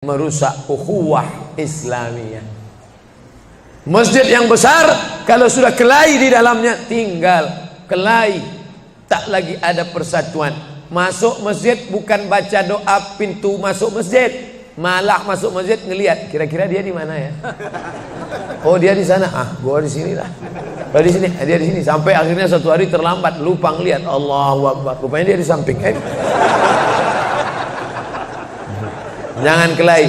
merusak ukhuwah Islamiyah. Masjid yang besar kalau sudah kelahi di dalamnya, tinggal kelahi, tak lagi ada persatuan. Masuk masjid bukan baca doa pintu masuk masjid, malah masuk masjid ngelihat kira-kira dia di mana ya. Oh dia di sana, gua di sini lah. Oh di sini, dia di sini. Sampai akhirnya satu hari terlambat, lupa ngelihat. Allahu Akbar, rupanya dia di samping. Jangan kelahi.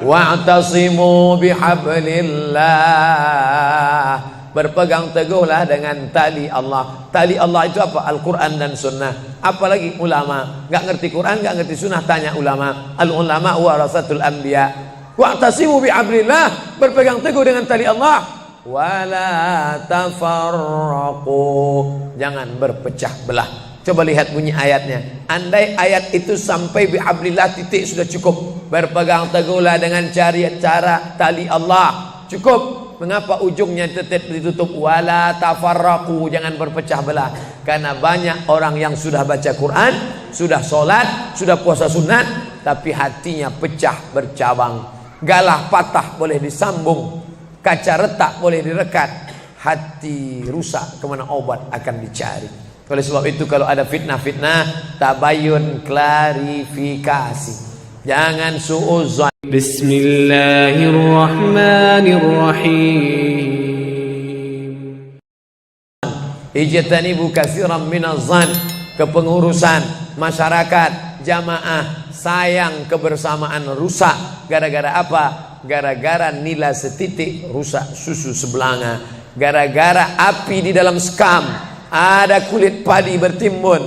Wa'tasimu bihablillah. Berpegang teguhlah dengan tali Allah. Tali Allah itu apa? Al-Quran dan Sunnah. Apalagi ulama. Gak ngerti Quran, gak ngerti Sunnah, tanya ulama. Al-ulama warasatul anbiya. Wa'tasimu bihablillah. Berpegang teguh dengan tali Allah. Wala tafarraqu. Jangan berpecah belah. Coba lihat bunyi ayatnya. Andai ayat itu sampai bihablillah titik sudah cukup. Berpegang teguhlah dengan cara tali Allah. Cukup. Mengapa ujungnya tetap ditutup? Wala tafarraqu. Jangan berpecah belah. Karena banyak orang yang sudah baca Quran, sudah sholat, sudah puasa sunat, tapi hatinya pecah bercabang. Galah patah boleh disambung, kaca retak boleh direkat. Hati rusak, kemana obat akan dicari. Oleh sebab itu kalau ada fitnah-fitnah, tabayun, klarifikasi. Jangan suudzon. Bismillahirrahmanirrahim. Ijtanibu katsiran minaz-zan. Kepengurusan masyarakat, jamaah, sayang kebersamaan rusak. Gara-gara apa? Gara-gara nila setitik rusak susu sebelanga. Gara-gara api di dalam sekam. Ada kulit padi bertimbun,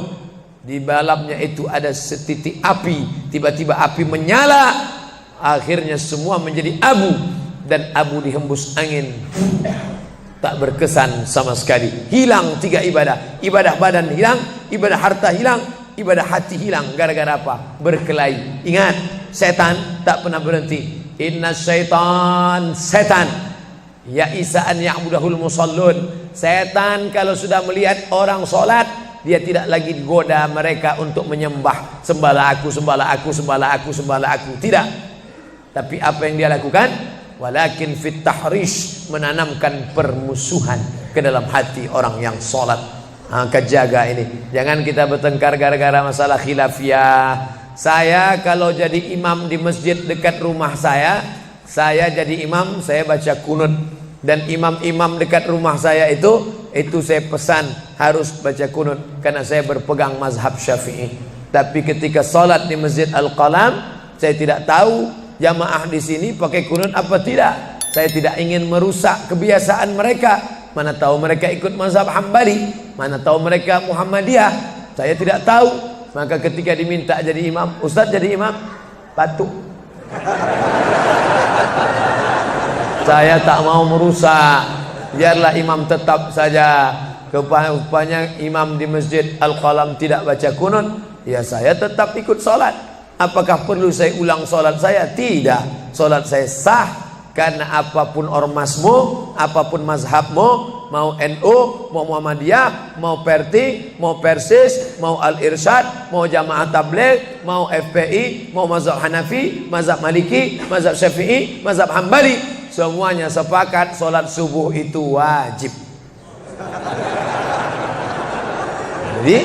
di dalamnya itu ada setitik api. Tiba-tiba api menyala, akhirnya semua menjadi abu, dan abu dihembus angin, tak berkesan sama sekali. Hilang 3 ibadah. Ibadah badan hilang, ibadah harta hilang, ibadah hati hilang. Gara-gara apa? Berkelahi. Ingat, setan tak pernah berhenti. Inna syaitan, setan ya'isa an ya'budahul musallun. Setan kalau sudah melihat orang sholat, dia tidak lagi goda mereka untuk menyembah. Sembahlah aku, sembahlah aku, sembahlah aku, sembahlah aku. Tidak. Tapi apa yang dia lakukan? Walakin fit tahrish, menanamkan permusuhan ke dalam hati orang yang sholat. Maka jaga ini. Jangan kita bertengkar gara-gara masalah khilafiyah. Saya kalau jadi imam di masjid dekat rumah saya jadi imam, saya baca kunut. Dan imam-imam dekat rumah saya itu saya pesan harus baca kunut, karena saya berpegang mazhab Syafi'i. Tapi ketika sholat di Masjid Al-Qalam, saya tidak tahu jamaah di sini pakai kunut apa tidak. Saya tidak ingin merusak kebiasaan mereka. Mana tahu mereka ikut mazhab Hambali, mana tahu mereka Muhammadiyah, saya tidak tahu. Maka ketika diminta jadi imam, Ustadz jadi imam, patuh. Saya tak mau merusak, biarlah imam tetap saja. Rupanya imam di Masjid Al-Qalam tidak baca kunut, ya saya tetap ikut sholat. Apakah perlu saya ulang sholat saya? Tidak. Sholat saya sah, karena apapun ormasmu, apapun mazhabmu, mau NU, mau Muhammadiyah, mau Perti, mau Persis, mau Al-Irsyad, mau Jamaah Tabligh, mau FPI, mau mazhab Hanafi, mazhab Maliki, mazhab Syafi'i, mazhab Hambali, semuanya sepakat sholat subuh itu wajib. Jadi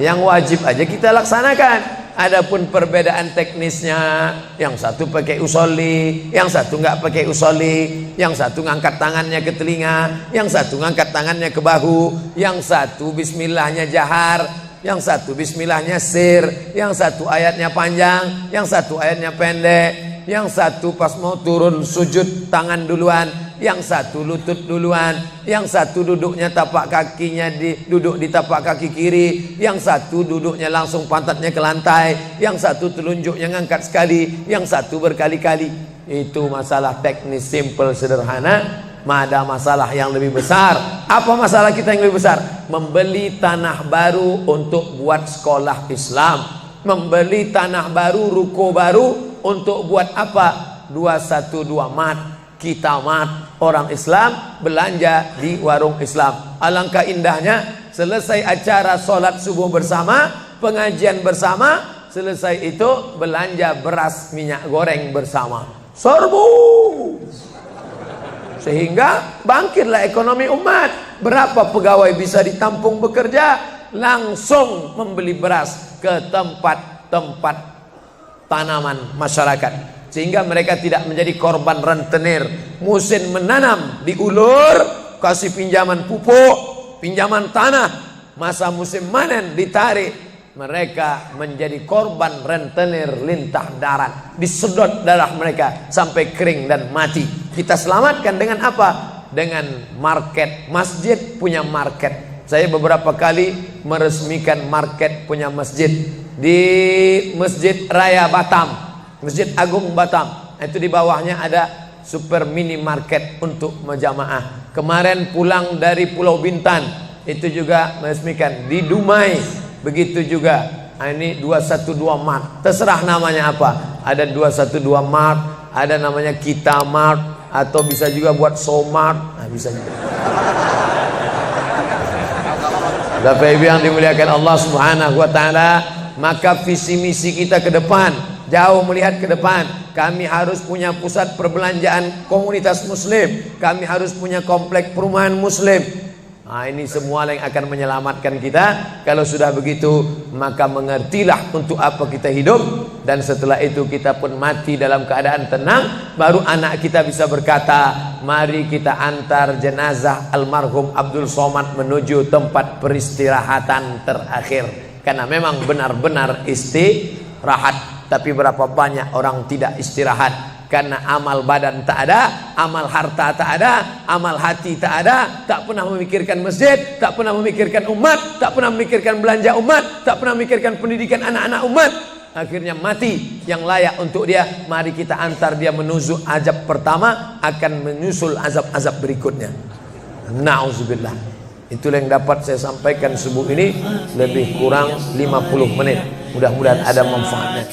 yang wajib aja kita laksanakan. Adapun perbedaan teknisnya, yang satu pakai usolli, yang satu nggak pakai usolli, yang satu ngangkat tangannya ke telinga, yang satu ngangkat tangannya ke bahu, yang satu bismillahnya jahar, yang satu bismillahnya sir, yang satu ayatnya panjang, yang satu ayatnya pendek, yang satu pas mau turun sujud tangan duluan, yang satu lutut duluan, yang satu duduknya tapak kakinya duduk di tapak kaki kiri, yang satu duduknya langsung pantatnya ke lantai, yang satu telunjuknya ngangkat sekali, yang satu berkali-kali. Itu masalah teknis simple sederhana. Ada masalah yang lebih besar. Apa masalah kita yang lebih besar? Membeli tanah baru untuk buat sekolah Islam, membeli tanah baru, ruko baru untuk buat apa? 212 mat, kita mat, orang Islam belanja di warung Islam. Alangkah indahnya selesai acara sholat subuh bersama, pengajian bersama, selesai itu belanja beras minyak goreng bersama. Serbu. Sehingga bangkitlah ekonomi umat. Berapa pegawai bisa ditampung bekerja? Langsung membeli beras ke tempat-tempat tanaman masyarakat. Sehingga mereka tidak menjadi korban rentenir. Musim menanam diulur, kasih pinjaman pupuk, pinjaman tanah. Masa musim panen ditarik, mereka menjadi korban rentenir lintah darat. Disedot darah mereka sampai kering dan mati. Kita selamatkan dengan apa? Dengan market. Masjid punya market. Saya beberapa kali meresmikan market punya masjid di Masjid Raya Batam, Masjid Agung Batam. Itu di bawahnya ada super mini market untuk jamaah. Kemarin pulang dari Pulau Bintan, itu juga meresmikan di Dumai. Begitu juga. Nah, ini 212 Mart. Terserah namanya apa. Ada 212 Mart, ada namanya Kita Mart, atau bisa juga buat Somart. Nah, bisa juga. Bapak Ibu yang dimuliakan Allah Subhanahu wa taala, maka visi misi kita ke depan, jauh melihat ke depan. Kami harus punya pusat perbelanjaan komunitas muslim. Kami harus punya komplek perumahan muslim. Nah, ini semua yang akan menyelamatkan kita. Kalau sudah begitu, maka mengertilah untuk apa kita hidup. Dan setelah itu kita pun mati dalam keadaan tenang. Baru anak kita bisa berkata, mari kita antar jenazah almarhum Abdul Somad menuju tempat peristirahatan terakhir. Karena memang benar-benar istirahat. Tapi berapa banyak orang tidak istirahat. Karena amal badan tak ada, amal harta tak ada, amal hati tak ada. Tak pernah memikirkan masjid, tak pernah memikirkan umat, tak pernah memikirkan belanja umat, tak pernah memikirkan pendidikan anak-anak umat. Akhirnya mati. Yang layak untuk dia, mari kita antar dia menuju azab pertama, akan menyusul azab-azab berikutnya. Na'udzubillah. Itulah yang dapat saya sampaikan subuh ini. Lebih kurang 50 menit. Mudah-mudahan ada manfaatnya.